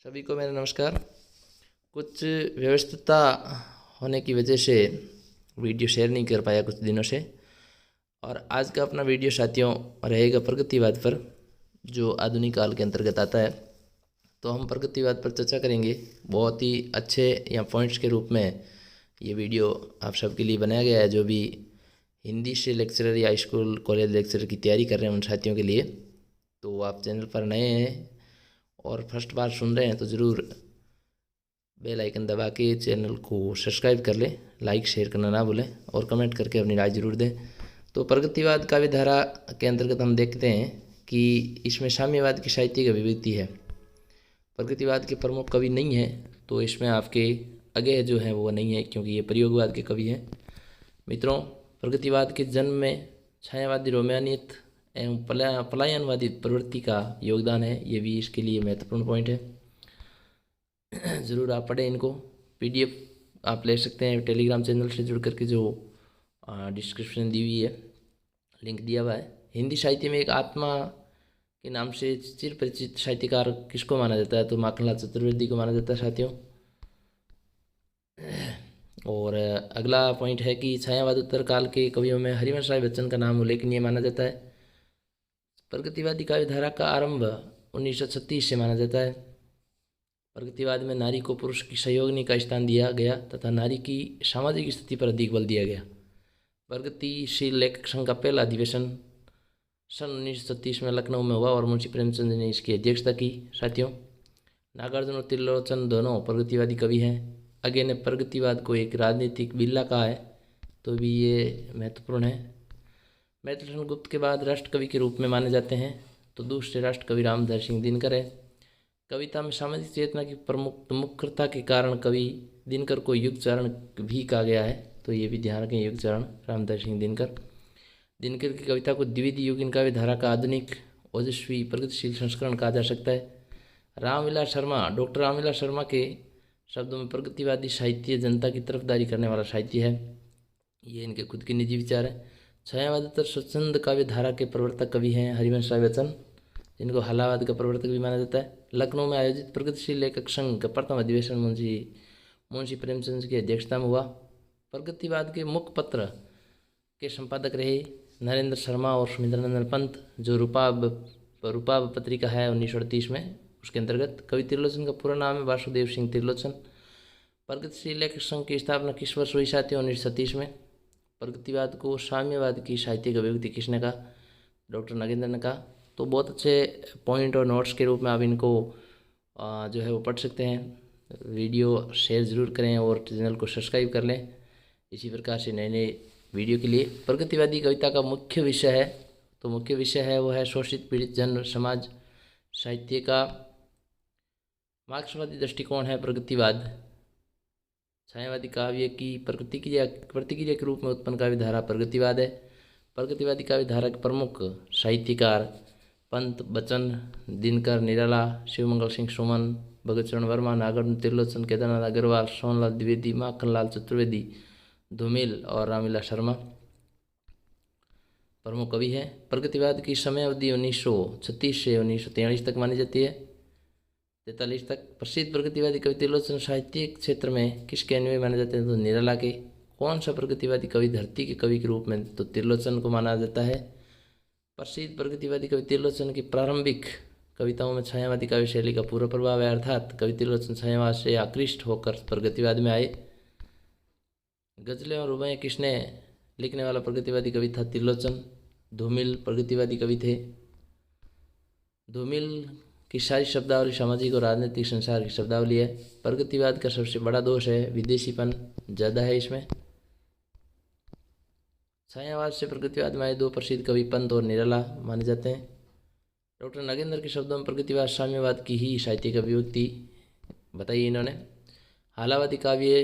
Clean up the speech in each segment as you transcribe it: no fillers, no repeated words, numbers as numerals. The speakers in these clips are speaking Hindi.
सभी को मेरा नमस्कार। कुछ व्यस्तता होने की वजह से वीडियो शेयर नहीं कर पाया कुछ दिनों से, और आज का अपना वीडियो साथियों रहेगा प्रगतिवाद पर, जो आधुनिक काल के अंतर्गत आता है। तो हम प्रगतिवाद पर चर्चा करेंगे। बहुत ही अच्छे या पॉइंट्स के रूप में ये वीडियो आप सबके लिए बनाया गया है, जो भी हिंदी से लेक्चरर या स्कूल कॉलेज लेक्चरर की तैयारी कर रहे हैं उन साथियों के लिए। तो आप चैनल पर नए हैं और फर्स्ट बार सुन रहे हैं तो ज़रूर बेल आइकन दबा के चैनल को सब्सक्राइब कर लें, लाइक शेयर करना ना भूलें और कमेंट करके अपनी राय जरूर दें। तो प्रगतिवाद काव्य धारा के अंतर्गत हम देखते हैं कि इसमें साम्यवाद की साहित्यिक अभिव्यक्ति है। प्रगतिवाद के प्रमुख कवि नहीं हैं, तो इसमें आपके आगे जो हैं वो नहीं है, क्योंकि ये प्रयोगवाद के कवि हैं। मित्रों, प्रगतिवाद के जन्म में छायावादी रोमानियत एवं पलायनवादी प्रवृत्ति का योगदान है। ये भी इसके लिए महत्वपूर्ण पॉइंट है। ज़रूर आप पढ़ें इनको। PDF आप ले सकते हैं टेलीग्राम चैनल से जुड़ करके, जो डिस्क्रिप्शन दी हुई है, लिंक दिया हुआ है। हिंदी साहित्य में एक आत्मा के नाम से चिर परिचित साहित्यकार किसको माना जाता है? तो माखनलाल चतुर्वेदी को माना जाता है साथियों। और अगला पॉइंट है कि छायावाद उत्तर काल के कवियों में हरिवंश राय बच्चन का नाम उल्लेखनीय माना जाता है। प्रगतिवादी काव्य धारा का आरंभ 1936 से माना जाता है। प्रगतिवाद में नारी को पुरुष की सहयोगिनी का स्थान दिया गया तथा नारी की सामाजिक स्थिति पर अधिक बल दिया गया। प्रगतिशील लेखक संघ का पहला अधिवेशन सन 1936 में लखनऊ में हुआ और मुंशी प्रेमचंद ने इसकी अध्यक्षता की। साथियों, नागार्जुन और त्रिलोचन दोनों प्रगतिवादी कवि हैं। आगे ने प्रगतिवाद को एक राजनीतिक बिल्ला कहा है, तो भी ये महत्वपूर्ण है। मैथिली गुप्त के बाद राष्ट्रकवि के रूप में माने जाते हैं। तो दूसरे राष्ट्रकवि रामधारी सिंह दिनकर है। कविता में सामाजिक चेतना की प्रमुखता के कारण कवि दिनकर को युगचरण भी कहा गया है, तो ये भी ध्यान रखें, युगचरण रामधारी सिंह दिनकर। दिनकर की कविता को द्विविधि युगीन काव्य धारा का आधुनिक ओजस्वी प्रगतिशील संस्करण कहा जा सकता है। रामविलास शर्मा, डॉक्टर रामविलास शर्मा के शब्दों में प्रगतिवादी साहित्य जनता की तरफदारी करने वाला साहित्य है। ये इनके खुद के निजी विचार है। छायावाद स्वच्छंद काव्य धारा के प्रवर्तक कवि हैं हरिवंश राय बच्चन, जिनको हलावाद का प्रवर्तक भी माना जाता है। लखनऊ में आयोजित प्रगतिशील लेखक संघ का प्रथम अधिवेशन मुंशी प्रेमचंद की अध्यक्षता में हुआ। प्रगतिवाद के मुख्य पत्र के संपादक रहे नरेंद्र शर्मा और सुमित्रानंदन पंत, जो रूपाब पत्रिका है 1938 में, उसके अंतर्गत। कवि त्रिलोचन का पूरा नाम है वासुदेव सिंह त्रिलोचन। प्रगतिशील लेखक संघ की स्थापना किस वर्ष हुई साथियों? 1937 में। प्रगतिवाद को साम्यवाद की साहित्यिक अभिव्यक्ति किसने कहा? डॉक्टर नागेंद्र ने कहा। तो बहुत अच्छे पॉइंट और नोट्स के रूप में आप इनको जो है वो पढ़ सकते हैं। वीडियो शेयर ज़रूर करें और चैनल को सब्सक्राइब कर लें। इसी प्रकार से नए नए वीडियो के लिए प्रगतिवादी कविता का मुख्य विषय है, तो मुख्य विषय है वो है शोषित पीड़ित जन समाज। साहित्य का मार्क्सवादी दृष्टिकोण है प्रगतिवाद। छायावादी काव्य की प्रतिक्रिया के रूप में उत्पन्न काव्य धारा प्रगतिवाद है। प्रगतिवादी काव्य धारा के प्रमुख साहित्यकार पंत, बच्चन, दिनकर, निराला, शिवमंगल सिंह सुमन, भगत चरण वर्मा, नागार्जुन त्रिलोचन, केदारनाथ अग्रवाल, सोनलाल द्विवेदी, माखनलाल चतुर्वेदी, धूमिल और रामविलास शर्मा प्रमुख कवि हैं। प्रगतिवाद की समय अवधि 1936 से 1943 तक मानी जाती है, 43 तक। प्रसिद्ध प्रगतिवादी कवि त्रिलोचन साहित्यिक क्षेत्र में किसके अन्वयी माने जाते हैं? तो निराला के। कौन सा प्रगतिवादी कवि धरती के कवि के रूप में? तो त्रिलोचन को माना जाता है। प्रसिद्ध प्रगतिवादी कवि त्रिलोचन की प्रारंभिक कविताओं में छायावादी काव्य शैली का पूरा प्रभाव है, अर्थात कवि त्रिलोचन छायावाद से आकृष्ट होकर प्रगतिवाद में आए। गजलें और रुबाएं किसने लिखने वाला प्रगतिवादी कवि था? त्रिलोचन। धूमिल प्रगतिवादी कवि थे। धूमिल की सारी शब्दावली सामाजिक और राजनीतिक संसार की शब्दावली है। प्रगतिवाद का सबसे बड़ा दोष है विदेशीपन ज़्यादा है इसमें। छायावाद से प्रगतिवाद में आए दो प्रसिद्ध कवि पंत और निराला माने जाते हैं। डॉक्टर नागेंद्र के शब्दों में प्रगतिवाद साम्यवाद की ही साहित्यिक अभिव्यक्ति बताई इन्होंने। हालावादी काव्य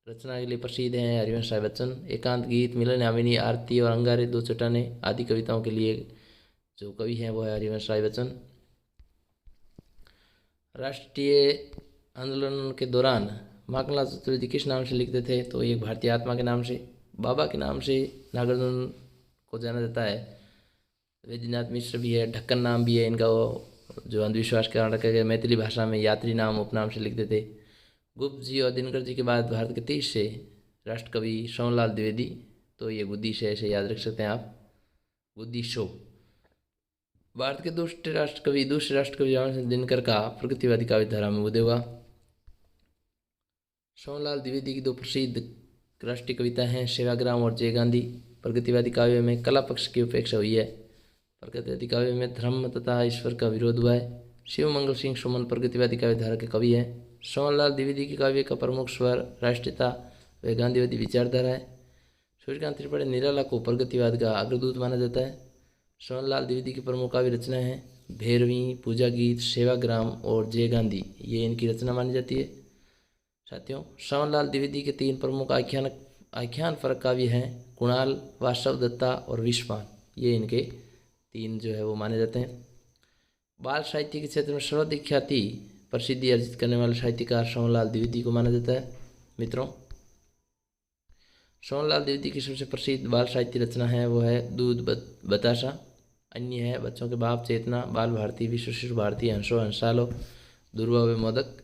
रचना के लिए प्रसिद्ध हैं हरिवंश राय बच्चन। एकांत गीत, मिलन यामिनी, आरती और अंगारे, दो चट्टाने आदि कविताओं के लिए जो कवि हैं वो है हरिवंश राय बच्चन। राष्ट्रीय आंदोलन के दौरान माखनलाल चतुर्वेदी किस नाम से लिखते थे? तो एक भारतीय आत्मा के नाम से। बाबा के नाम से नागार्जुन को जाना जाता है। वैद्यनाथ मिश्र भी है, ढक्कन नाम भी है इनका, वो जो अंधविश्वास के कारण रखा गया। मैथिली भाषा में यात्री नाम उपनाम से लिखते थे। गुप्त जी और दिनकर जी के बाद भारत के 30 राष्ट्र कवि सोहनलाल द्विवेदी, तो ये गुद्दी से ऐसे याद रख सकते हैं आप, गुद्दी शो। भारत के दूसरे राष्ट्र कवि जवाहर सिंह दिनकर का प्रगतिवादी काव्य धारा में उदय हुआ। सोहनलाल द्विवेदी की दो प्रसिद्ध राष्ट्रीय कविता हैं, सेवाग्राम और जय गांधी। प्रगतिवादी काव्य में कला पक्ष की उपेक्षा हुई है। प्रगतिवादी काव्य में धर्म तथा ईश्वर का विरोध हुआ है। शिव मंगल सिंह सुमन प्रगतिवादी काव्य धारा के कवि हैं। सोहनलाल द्विवेदी के काव्य का प्रमुख स्वर राष्ट्रीयता व गांधीवादी विचारधारा है। सूर्यकांत त्रिपाठी निराला को प्रगतिवाद का अग्रदूत माना जाता है। सोहनलाल द्विवेदी की प्रमुख काव्य रचनाएं हैं भैरवी, पूजा गीत, सेवाग्राम और जय गांधी, ये इनकी रचना मानी जाती है। साथियों, सोहनलाल द्विवेदी के 3 प्रमुख आख्यान फरक काव्य हैं कुणाल, वासव दत्ता और विश्वान, ये इनके 3 जो है वो माने जाते हैं। बाल साहित्य के क्षेत्र में सर्वाधिक ख्याति प्रसिद्धि अर्जित करने वाले साहित्यकार सोहनलाल द्विवेदी को माना जाता है। मित्रों, सोहनलाल द्विवेदी की सबसे प्रसिद्ध बाल साहित्य रचना है वो है दूध बताशा। अन्य है बच्चों के बाप, चेतना, बाल भारती, विश्व शिशु भारती, हंसो हंसालो, दुर्वा व मोदक।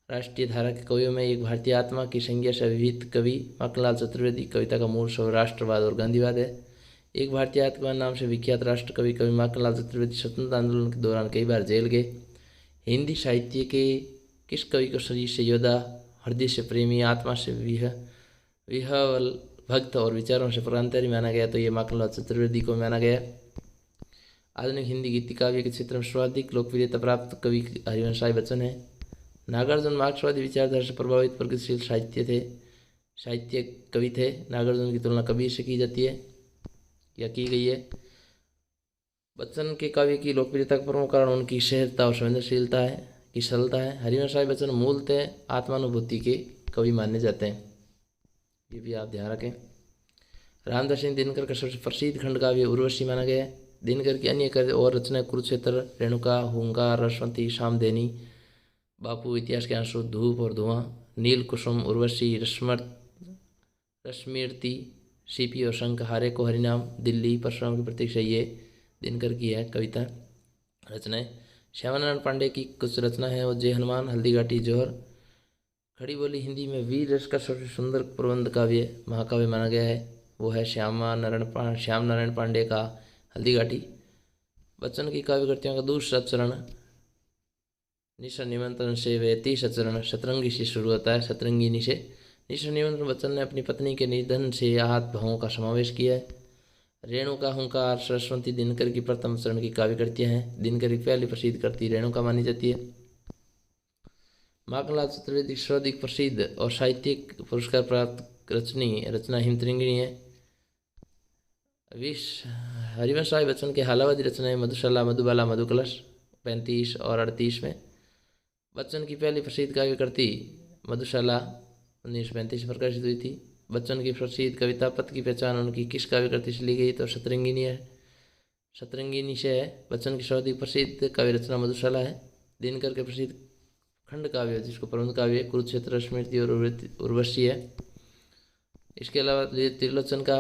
राष्ट्रीय धारा के कवियों में एक भारतीय आत्मा की संज्ञा से अभिहित कवि माखनलाल चतुर्वेदी, कविता का मूल स्वर राष्ट्रवाद और गांधीवाद है। एक भारतीय आत्मा नाम से विख्यात राष्ट्र कवि माखनलाल चतुर्वेदी स्वतंत्रता आंदोलन के दौरान कई बार जेल गए। हिंदी साहित्य के किस कवि को शरीर से योद्धा, हृदय से प्रेमी, आत्मा से विह्वल भक्त और विचारों से प्रांतरी माना गया, तो ये माखनलाल चतुर्वेदी को माना गया। आधुनिक हिंदी गीति काव्य के क्षेत्र में सर्वाधिक लोकप्रियता प्राप्त कवि हरिवंश राय बच्चन है। नागार्जुन मार्क्सवादी विचारधारा से प्रभावित प्रगतिशील साहित्य कवि थे। नागार्जुन की तुलना कबीर से की जाती है या की गई है। बच्चन के काव्य की लोकप्रियता का प्रमुख कारण उनकी सहजता और संवेदनशीलता है की सरलता है। हरिवंश राय बच्चन मूलतः आत्मानुभूति के कवि माने जाते हैं, ये भी आप ध्यान रखें। रामदास सिंह दिनकर का सबसे प्रसिद्ध खंड काव्य उर्वशी माना गया है। दिनकर की अन्य कार्य और रचनाएं कुरुक्षेत्र, रेणुका, हुंकार, रसवंती, शामधेनी, बापू, इतिहास के आंसू, धूप और धुआं, नील कुसुम, उर्वशी, रश्मिरती, सीपी और शंख, हारे को हरिनाम, दिल्ली, परशुराम की प्रतीक्षा, ये दिनकर की है कविता रचनाएं। श्यामानारायण पांडे की कुछ रचना है वो जय हनुमान, हल्दी घाटी, जौहर। खड़ी बोली हिंदी में वीर रस का सबसे सुंदर प्रबंध काव्य महाकाव्य माना गया है, वो है श्याम नारायण पांडे का हल्दी घाटी। बच्चन की काव्य कृतियों का दूसरा चरण निशा निमंत्रण से व 30 चरण शतरंगी से शुरू होता है। शतरंगिनी से निशा निमंत्रण बच्चन ने अपनी पत्नी के निधन से आहत भावों का समावेश किया है। रेणुका, हुंकार, सरस्वती दिनकर की प्रथम चरण की काव्य कृतियाँ हैं। दिनकर की पहली प्रसिद्ध कृति रेणुका मानी जाती है। माखनलाल चतुर्वेदी की सर्वाधिक प्रसिद्ध और साहित्यिक पुरस्कार प्राप्त रचना हिमतरंगिणी है। हरिवंश राय बच्चन के हालावादी रचनाएं मधुशाला, मधुबाला, मधुकलश 35 और 38 में। बच्चन की पहली प्रसिद्ध काव्य कृति मधुशाला 1935 में प्रकाशित हुई थी। बच्चन की प्रसिद्ध कविता पथ की पहचान उनकी किस काव्य कृति से ली गई, तो शतरंगिनी है, शतरंगिनी से है। बच्चन की सर्वाधिक प्रसिद्ध काव्य रचना मधुशाला है। दिनकर के प्रसिद्ध खंड काव्य जिसको प्रबंध काव्य कुरुक्षेत्र, स्मृति और उर्वशी है। इसके अलावा त्रिलोचन का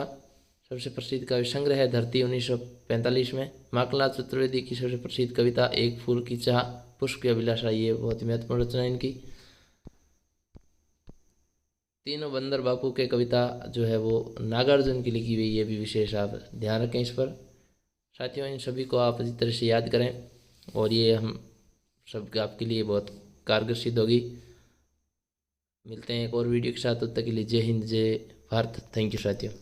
सबसे प्रसिद्ध काव्य संग्रह है धरती 1945 में। माखनलाल चतुर्वेदी की सबसे प्रसिद्ध कविता एक फूल की चाह, पुष्प की अभिलाषा, ये बहुत ही महत्वपूर्ण रचना है इनकी। तीनों बंदर बापू के कविता जो है वो नागार्जुन की लिखी हुई, ये भी विशेष आप ध्यान रखें इस पर। साथियों, इन सभी को आप इस तरह से याद करें और ये हम सब आपके लिए बहुत कारगर सिद्ध होगी। मिलते हैं एक और वीडियो के साथ, तब तक के लिए जय हिंद, जय भारत। थैंक यू साथियों।